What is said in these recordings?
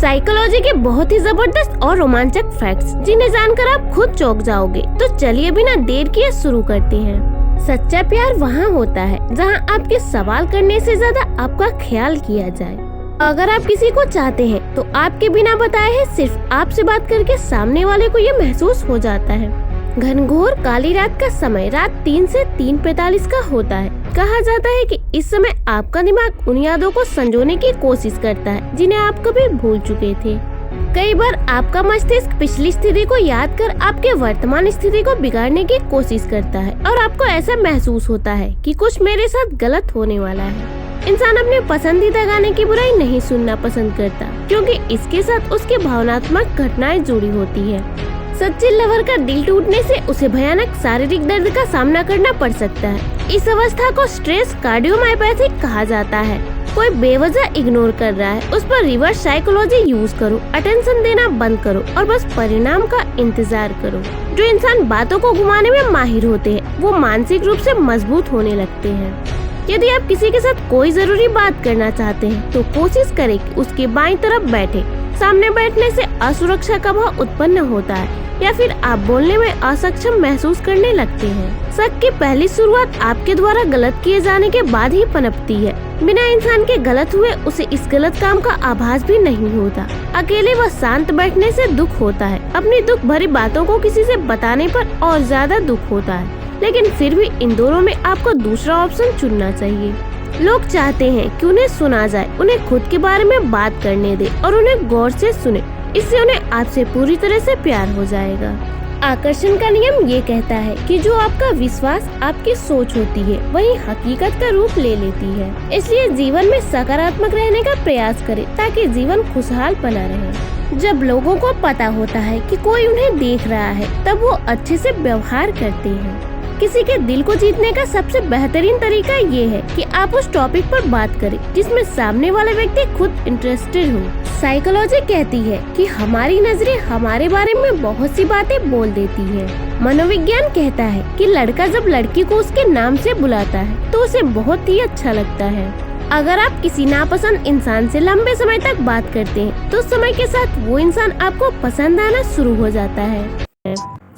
Psychology के बहुत ही जबरदस्त और रोमांचक फैक्ट्स जिन्हें जानकर आप खुद चौंक जाओगे। तो चलिए बिना देर किए शुरू करते हैं। सच्चा प्यार वहाँ होता है जहाँ आपके सवाल करने से ज्यादा आपका ख्याल किया जाए। अगर आप किसी को चाहते हैं तो आपके बिना बताए है सिर्फ आपसे बात करके सामने वाले को ये महसूस हो जाता है। घनघोर काली रात का समय रात 3 से 3:45 का होता है। कहा जाता है कि इस समय आपका दिमाग उन यादों को संजोने की कोशिश करता है जिन्हें आप कभी भूल चुके थे। कई बार आपका मस्तिष्क पिछली स्थिति को याद कर आपके वर्तमान स्थिति को बिगाड़ने की कोशिश करता है और आपको ऐसा महसूस होता है कि कुछ मेरे साथ गलत होने वाला है। इंसान अपने पसंदीदा गाने की बुराई नहीं सुनना पसंद करता क्योंकि इसके साथ उसकी भावनात्मक घटनाएं जुड़ी होती है। सच्चे लवर का दिल टूटने से उसे भयानक शारीरिक दर्द का सामना करना पड़ सकता है। इस अवस्था को स्ट्रेस कार्डियोमायोपैथिक कहा जाता है। कोई बेवजह इग्नोर कर रहा है, उस पर रिवर्स साइकोलॉजी यूज करो, अटेंशन देना बंद करो और बस परिणाम का इंतजार करो। जो इंसान बातों को घुमाने में माहिर होते हैं वो मानसिक रूप से मजबूत होने लगते हैं। यदि आप किसी के साथ कोई जरूरी बात करना चाहते हैं तो कोशिश करें कि उसके बाईं तरफ बैठे। सामने बैठने से असुरक्षा का भाव उत्पन्न होता है या फिर आप बोलने में असक्षम महसूस करने लगते हैं। शक की पहली शुरुआत आपके द्वारा गलत किए जाने के बाद ही पनपती है। बिना इंसान के गलत हुए उसे इस गलत काम का आभास भी नहीं होता। अकेले व शांत बैठने से दुख होता है। अपनी दुख भरी बातों को किसी से बताने पर और ज्यादा दुख होता है, लेकिन फिर भी इन दोनों में आपको दूसरा ऑप्शन चुनना चाहिए। लोग चाहते हैं कि उन्हें सुना जाए, उन्हें खुद के बारे में बात करने दे और उन्हें गौर से सुने। इससे उन्हें आपसे पूरी तरह से प्यार हो जाएगा। आकर्षण का नियम ये कहता है कि जो आपका विश्वास आपकी सोच होती है वही हकीकत का रूप ले लेती है। इसलिए जीवन में सकारात्मक रहने का प्रयास करें ताकि जीवन खुशहाल बना रहे। जब लोगों को पता होता है कि कोई उन्हें देख रहा है तब वो अच्छे से व्यवहार करते हैं। किसी के दिल को जीतने का सबसे बेहतरीन तरीका ये है कि आप उस टॉपिक पर बात करें जिसमें सामने वाला व्यक्ति खुद इंटरेस्टेड हो। साइकोलॉजी कहती है कि हमारी नजरें हमारे बारे में बहुत सी बातें बोल देती है। मनोविज्ञान कहता है कि लड़का जब लड़की को उसके नाम से बुलाता है तो उसे बहुत ही अच्छा लगता है। अगर आप किसी नापसंद इंसान से लंबे समय तक बात करते हैं तो समय के साथ वो इंसान आपको पसंद आना शुरू हो जाता है।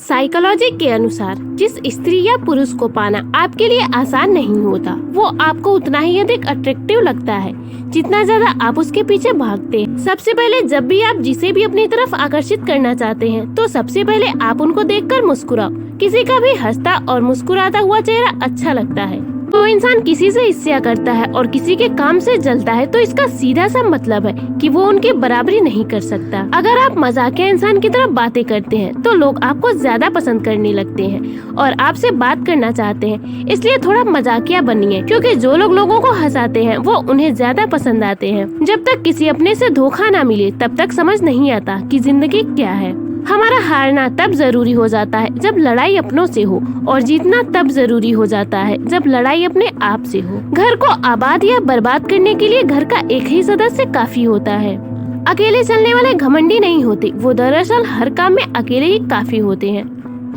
साइकोलॉजी के अनुसार जिस स्त्री या पुरुष को पाना आपके लिए आसान नहीं होता वो आपको उतना ही अधिक अट्रैक्टिव लगता है जितना ज्यादा आप उसके पीछे भागते हैं। सबसे पहले जब भी आप जिसे भी अपनी तरफ आकर्षित करना चाहते हैं तो सबसे पहले आप उनको देखकर मुस्कुराओ। किसी का भी हंसता और मुस्कुराता हुआ चेहरा अच्छा लगता है। वो इंसान किसी से ईर्ष्या करता है और किसी के काम से जलता है तो इसका सीधा सा मतलब है कि वो उनकी बराबरी नहीं कर सकता। अगर आप मजाकिया इंसान की तरह बातें करते हैं तो लोग आपको ज्यादा पसंद करने लगते हैं और आपसे बात करना चाहते हैं। इसलिए थोड़ा मजाकिया बनिए क्योंकि जो लोग लोगों को हंसाते हैं वो उन्हें ज्यादा पसंद आते हैं। जब तक किसी अपने से धोखा न मिले तब तक समझ नहीं आता कि जिंदगी क्या है। हमारा हारना तब जरूरी हो जाता है जब लड़ाई अपनों से हो और जीतना तब जरूरी हो जाता है जब लड़ाई अपने आप से हो। घर को आबाद या बर्बाद करने के लिए घर का एक ही सदस्य काफी होता है। अकेले चलने वाले घमंडी नहीं होते, वो दरअसल हर काम में अकेले ही काफी होते हैं।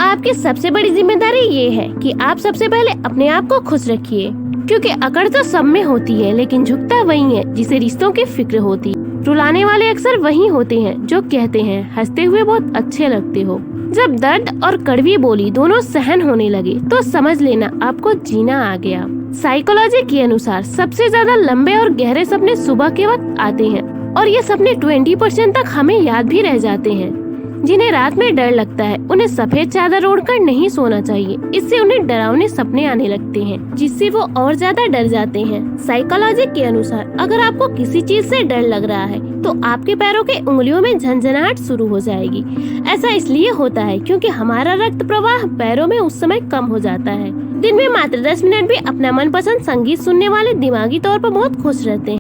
आपकी सबसे बड़ी जिम्मेदारी ये है कि आप सबसे पहले अपने आप को खुश रखिए क्योंकि अकड़ तो सब में होती है लेकिन झुकता वही है जिसे रिश्तों की फिक्र होती है। रुलाने वाले अक्सर वही होते हैं जो कहते हैं हंसते हुए बहुत अच्छे लगते हो। जब दर्द और कड़वी बोली दोनों सहन होने लगे तो समझ लेना आपको जीना आ गया। साइकोलॉजी के अनुसार सबसे ज्यादा लंबे और गहरे सपने सुबह के वक्त आते हैं और ये सपने 20% तक हमें याद भी रह जाते हैं। जिन्हें रात में डर लगता है उन्हें सफेद चादर ओढ़कर नहीं सोना चाहिए। इससे उन्हें डरावने सपने आने लगते हैं जिससे वो और ज्यादा डर जाते हैं। साइकोलॉजी के अनुसार अगर आपको किसी चीज से डर लग रहा है तो आपके पैरों के उंगलियों में झंझनाहट शुरू हो जाएगी। ऐसा इसलिए होता है क्योंकि हमारा रक्त प्रवाह पैरों में उस समय कम हो जाता है। दिन में मात्र 10 मिनट भी अपना मनपसंद संगीत सुनने वाले दिमागी तौर पर बहुत खुश रहते हैं।